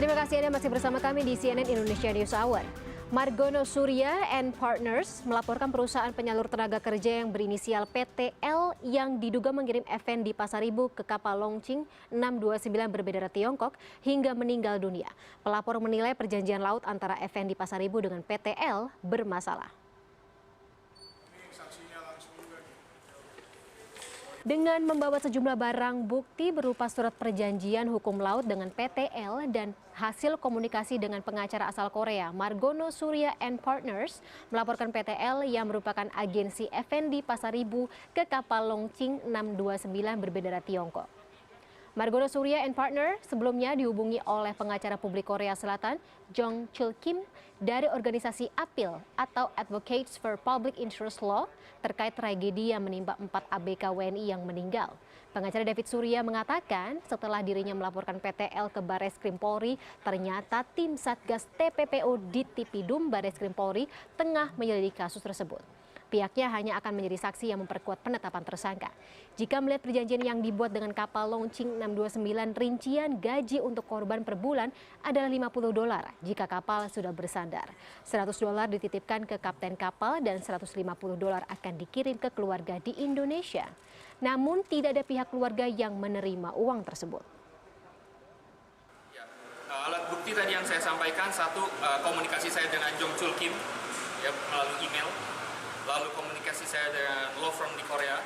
Terima kasih Anda masih bersama kami di CNN Indonesia News Hour. Margono Surya and Partners melaporkan perusahaan penyalur tenaga kerja yang berinisial PTL yang diduga mengirim FN di Pasaribu ke kapal Longqing 629 berbendera Tiongkok hingga meninggal dunia. Pelapor menilai perjanjian laut antara FN di Pasaribu dengan PTL bermasalah. Dengan membawa sejumlah barang bukti berupa surat perjanjian hukum laut dengan PTL dan hasil komunikasi dengan pengacara asal Korea, Margono Surya and Partners melaporkan PTL yang merupakan agensi FND Pasaribu ke kapal Longqing 629 berbendera Tiongkok. Margono Surya and Partner sebelumnya dihubungi oleh pengacara publik Korea Selatan, Jong Chul Kim, dari organisasi APIL atau Advocates for Public Interest Law terkait tragedi yang menimpa 4 ABK WNI yang meninggal. Pengacara David Surya mengatakan setelah dirinya melaporkan PTL ke Barreskrim Polri, ternyata tim Satgas TPPO di Tipidum Barreskrim Polri tengah menyelidiki kasus tersebut. Pihaknya hanya akan menjadi saksi yang memperkuat penetapan tersangka. Jika melihat perjanjian yang dibuat dengan kapal Longqing 629, rincian gaji untuk korban per bulan adalah $50 jika kapal sudah bersandar. $100 dititipkan ke kapten kapal dan $150 akan dikirim ke keluarga di Indonesia. Namun tidak ada pihak keluarga yang menerima uang tersebut. Alat bukti tadi yang saya sampaikan, satu komunikasi saya dengan Jong Chul Kim ya, melalui email. Lalu komunikasi saya dengan law firm di Korea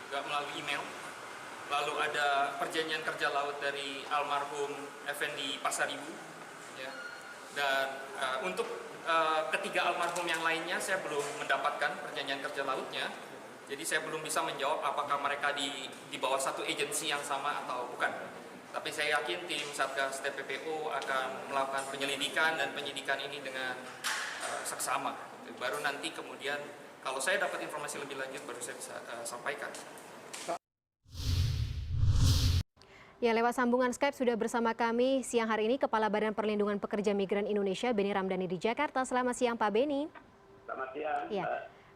juga melalui email. Lalu ada perjanjian kerja laut dari almarhum FND Pasaribu. Ya. Dan untuk ketiga almarhum yang lainnya saya belum mendapatkan perjanjian kerja lautnya. Jadi saya belum bisa menjawab apakah mereka di bawah satu agensi yang sama atau bukan. Tapi saya yakin tim Satgas TPPO akan melakukan penyelidikan dan penyidikan ini dengan seksama. Baru nanti kemudian kalau saya dapat informasi lebih lanjut baru saya bisa sampaikan. Ya, lewat sambungan Skype sudah bersama kami siang hari ini Kepala Badan Perlindungan Pekerja Migran Indonesia Beni Ramdhani di Jakarta. Selamat siang Pak Beni. Selamat siang. Ya.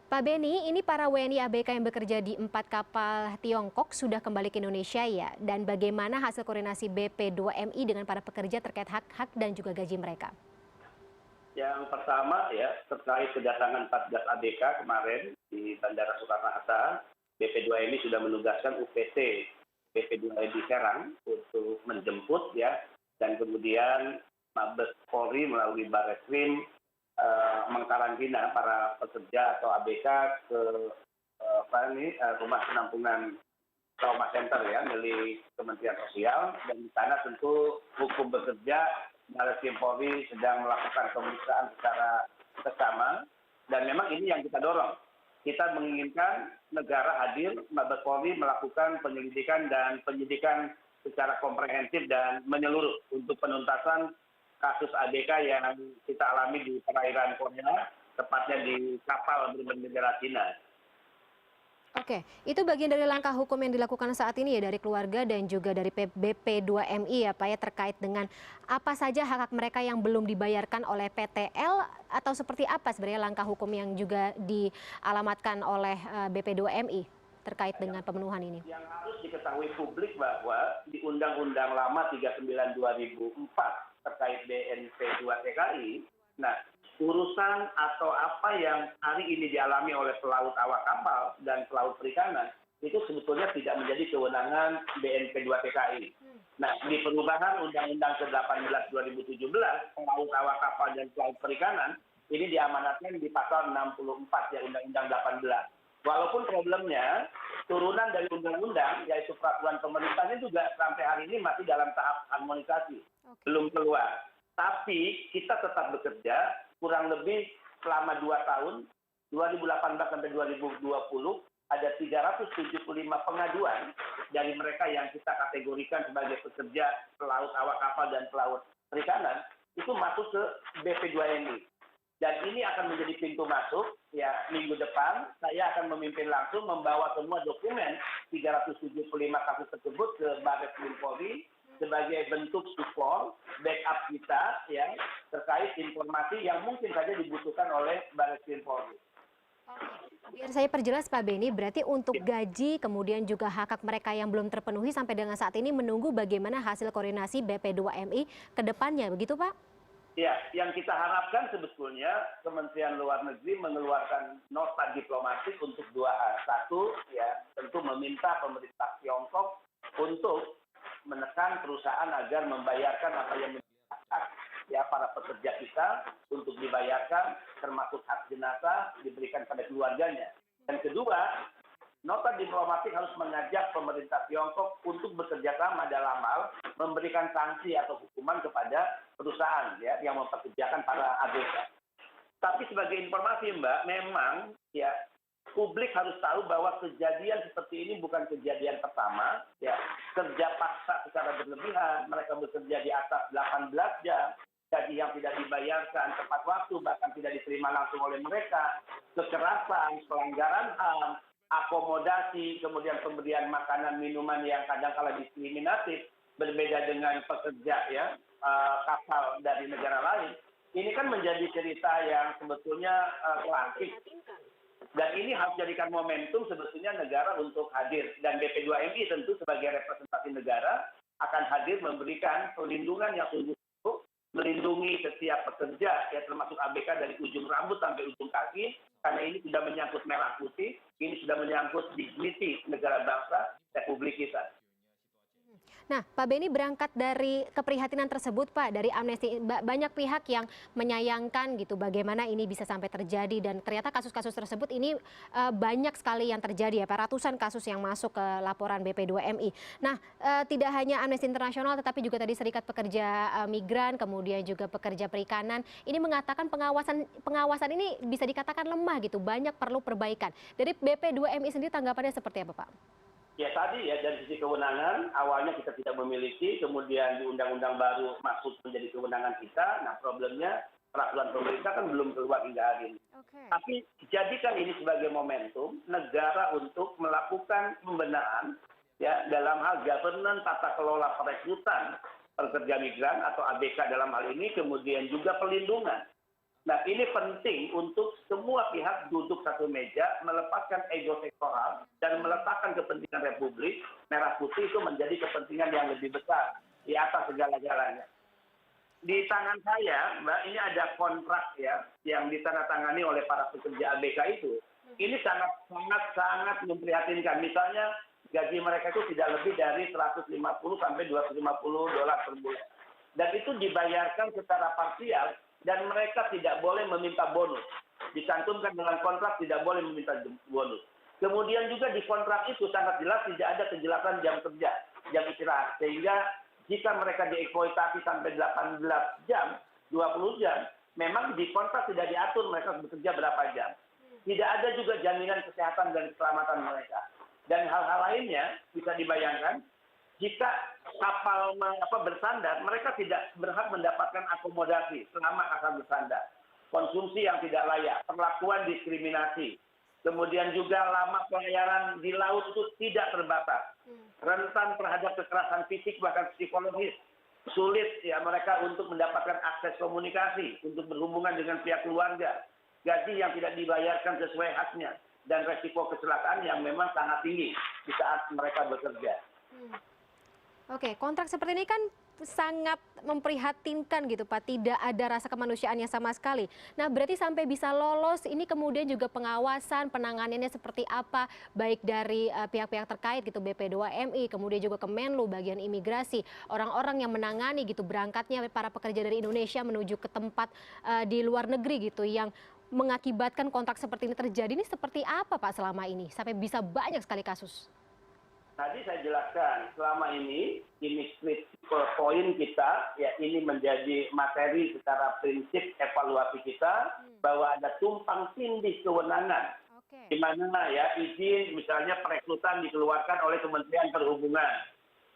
Pak Beni, ini para WNI ABK yang bekerja di 4 kapal Tiongkok sudah kembali ke Indonesia ya. Dan bagaimana hasil koordinasi BP2MI dengan para pekerja terkait hak-hak dan juga gaji mereka? Yang pertama ya, terkait kedatangan 14 ABK kemarin di Bandara Soekarno-Hatta, BP2MI sudah menugaskan UPT BP2MI Serang untuk menjemput ya, dan kemudian Mabes Polri melalui Barreskrim mengkarantina para pekerja atau ABK ke rumah penampungan trauma center ya milik Kementerian Sosial, dan di sana tentu hukum bekerja Barreskrim Polri sedang melakukan pemeriksaan secara bersama, dan memang ini yang kita dorong. Kita menginginkan negara hadir, Mabes Polri melakukan penyelidikan dan penyidikan secara komprehensif dan menyeluruh untuk penuntasan kasus ABK yang kita alami di perairan Korea, tepatnya di kapal berbendera Cina. Oke, itu bagian dari langkah hukum yang dilakukan saat ini ya dari keluarga dan juga dari BP2MI ya Pak ya, terkait dengan apa saja hak-hak mereka yang belum dibayarkan oleh PTL atau seperti apa sebenarnya langkah hukum yang juga dialamatkan oleh BP2MI terkait dengan pemenuhan ini? Yang harus diketahui publik bahwa di Undang-Undang Lama 39/2004 terkait BNP 2 TKI, nah urusan atau apa yang hari ini dialami oleh pelaut awak kapal dan pelaut perikanan itu sebetulnya tidak menjadi kewenangan BNP 2 TKI. Nah, di perubahan Undang-Undang ke-18 2017, pelaut awak kapal dan pelaut perikanan ini diamanatkan di pasal 64 ya Undang-Undang 18. Walaupun problemnya turunan dari undang-undang yaitu peraturan pemerintahnya juga sampai hari ini masih dalam tahap harmonisasi, belum keluar. Tapi kita tetap bekerja kurang lebih selama 2 tahun, 2018 sampai 2020, ada 375 pengaduan dari mereka yang kita kategorikan sebagai pekerja pelaut awak kapal dan pelaut perikanan, itu masuk ke BP2MI. Dan ini akan menjadi pintu masuk, ya minggu depan saya akan memimpin langsung membawa semua dokumen 375 kasus tersebut ke Barreskrim Polri sebagai bentuk support, backup kita ya terkait informasi yang mungkin saja dibutuhkan oleh Barreskrim Polri. Biar saya perjelas Pak Beni, berarti untuk gaji kemudian juga hak-hak mereka yang belum terpenuhi sampai dengan saat ini menunggu bagaimana hasil koordinasi BP2MI ke depannya, begitu Pak? Ya, yang kita harapkan sebetulnya Kementerian Luar Negeri mengeluarkan nota diplomatik untuk dua hal. Satu, ya tentu meminta pemerintah Tiongkok untuk menekan perusahaan agar membayarkan apa yang menjadi hak ya para pekerja kita untuk dibayarkan, termasuk hak jenazah diberikan pada keluarganya. Dan kedua, nota diplomatik harus mengajak pemerintah Tiongkok untuk bekerja sama dalam hal memberikan sanksi atau hukuman kepada perusahaan ya yang mempekerjakan para ABK. Tapi sebagai informasi Mbak, memang ya publik harus tahu bahwa kejadian seperti ini bukan kejadian pertama ya. Kerja paksa secara berlebihan, mereka bekerja di atas 18 jam, gaji yang tidak dibayarkan tepat waktu bahkan tidak diterima langsung oleh mereka, kekerasan, pelanggaran HAM, akomodasi, kemudian pemberian makanan minuman yang kadang-kala diskriminatif, berbeda dengan pekerja ya kapal dari negara lain. Ini kan menjadi cerita yang sebetulnya klasik. Dan ini harus jadikan momentum sebetulnya negara untuk hadir. Dan BP2MI tentu sebagai representasi negara akan hadir memberikan perlindungan yang sungguh-sungguh, melindungi setiap pekerja, ya termasuk ABK dari ujung rambut sampai ujung kaki, karena ini sudah menyangkut merah putih, ini sudah menyangkut dignity negara bangsa Republik kita. Nah, Pak Beni berangkat dari keprihatinan tersebut, Pak, dari Amnesty, banyak pihak yang menyayangkan gitu bagaimana ini bisa sampai terjadi dan ternyata kasus-kasus tersebut ini banyak sekali yang terjadi ya, Pak, ratusan kasus yang masuk ke laporan BP2MI. Nah, tidak hanya Amnesty International tetapi juga tadi Serikat Pekerja Migran, kemudian juga pekerja perikanan, ini mengatakan pengawasan ini bisa dikatakan lemah gitu, banyak perlu perbaikan. Dari BP2MI sendiri tanggapannya seperti apa, Pak? Ya tadi ya dari sisi kewenangan awalnya kita tidak memiliki, kemudian di undang-undang baru masuk menjadi kewenangan kita. Nah problemnya peraturan pemerintah kan belum keluar hingga hari ini. Tapi jadikan ini sebagai momentum negara untuk melakukan pembenahan ya dalam hal governance tata kelola perekrutan pekerja migran atau ABK dalam hal ini, kemudian juga pelindungan. Nah ini penting untuk semua pihak duduk satu meja, melepaskan ego sektoral dan meletakkan kepentingan Republik Merah Putih itu menjadi kepentingan yang lebih besar di atas segala-galanya. Di tangan saya, Mbak, ini ada kontrak ya yang ditandatangani oleh para pekerja ABK itu. Ini sangat memprihatinkan. Misalnya gaji mereka itu tidak lebih dari 150 sampai 250 dolar per bulan. Dan itu dibayarkan secara parsial. Dan mereka tidak boleh meminta bonus. Dicantumkan dengan kontrak tidak boleh meminta bonus. Kemudian juga di kontrak itu sangat jelas tidak ada kejelasan jam kerja, jam istirahat. Sehingga jika mereka dieksploitasi sampai 18 jam, 20 jam, memang di kontrak tidak diatur mereka bekerja berapa jam. Tidak ada juga jaminan kesehatan dan keselamatan mereka. Dan hal-hal lainnya bisa dibayangkan, jika kapal bersandar, mereka tidak berhak mendapatkan akomodasi selama kapal bersandar. Konsumsi yang tidak layak, perlakuan diskriminasi. Kemudian juga lama pelayaran di laut itu tidak terbatas. Rentan terhadap kekerasan fisik bahkan psikologis. Sulit ya mereka untuk mendapatkan akses komunikasi, untuk berhubungan dengan pihak keluarga. Gaji yang tidak dibayarkan sesuai haknya. Dan resiko kecelakaan yang memang sangat tinggi di saat mereka bekerja. Oke, kontrak seperti ini kan sangat memprihatinkan gitu Pak, tidak ada rasa kemanusiaannya sama sekali. Nah berarti sampai bisa lolos ini kemudian juga pengawasan, penanganannya seperti apa, baik dari pihak-pihak terkait gitu, BP2MI, kemudian juga Kemenlu, bagian imigrasi, orang-orang yang menangani gitu berangkatnya para pekerja dari Indonesia menuju ke tempat di luar negeri gitu yang mengakibatkan kontrak seperti ini terjadi, ini seperti apa Pak selama ini, sampai bisa banyak sekali kasus? Tadi saya jelaskan, selama ini critical point kita, ya ini menjadi materi secara prinsip evaluasi kita, bahwa ada tumpang tindih kewenangan. Di mana ya izin misalnya perekrutan dikeluarkan oleh Kementerian Perhubungan.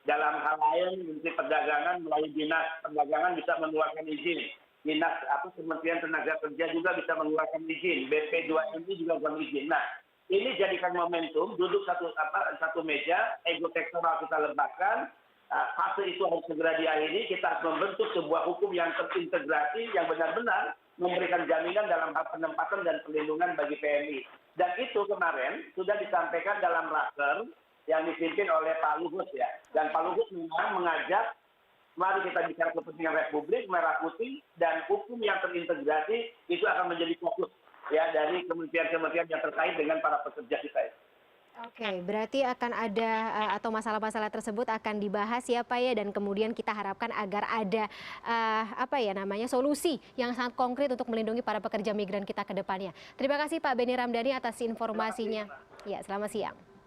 Dalam hal lain, Menteri Perdagangan melalui Dinas Perdagangan bisa mengeluarkan izin. Dinas Kementerian Tenaga Kerja juga bisa mengeluarkan izin. BP2MI juga mengeluarkan izin. Nah, ini jadikan momentum, duduk satu meja, ego sektoral kita lembakan, fase itu harus segera diakhiri, kita harus membentuk sebuah hukum yang terintegrasi, yang benar-benar memberikan jaminan dalam hal penempatan dan perlindungan bagi PMI. Dan itu kemarin sudah disampaikan dalam raker yang dipimpin oleh Pak Luhut ya. Dan Pak Luhut memang mengajak, mari kita bicara kepentingan Republik, merah putih, dan hukum yang terintegrasi itu akan menjadi fokus ya dari kementerian-kementerian yang terkait dengan para pekerja kita. Oke, berarti akan ada atau masalah-masalah tersebut akan dibahas ya Pak ya, dan kemudian kita harapkan agar ada solusi yang sangat konkret untuk melindungi para pekerja migran kita ke depannya. Terima kasih Pak Benny Ramdhani atas informasinya. Ya, selamat siang.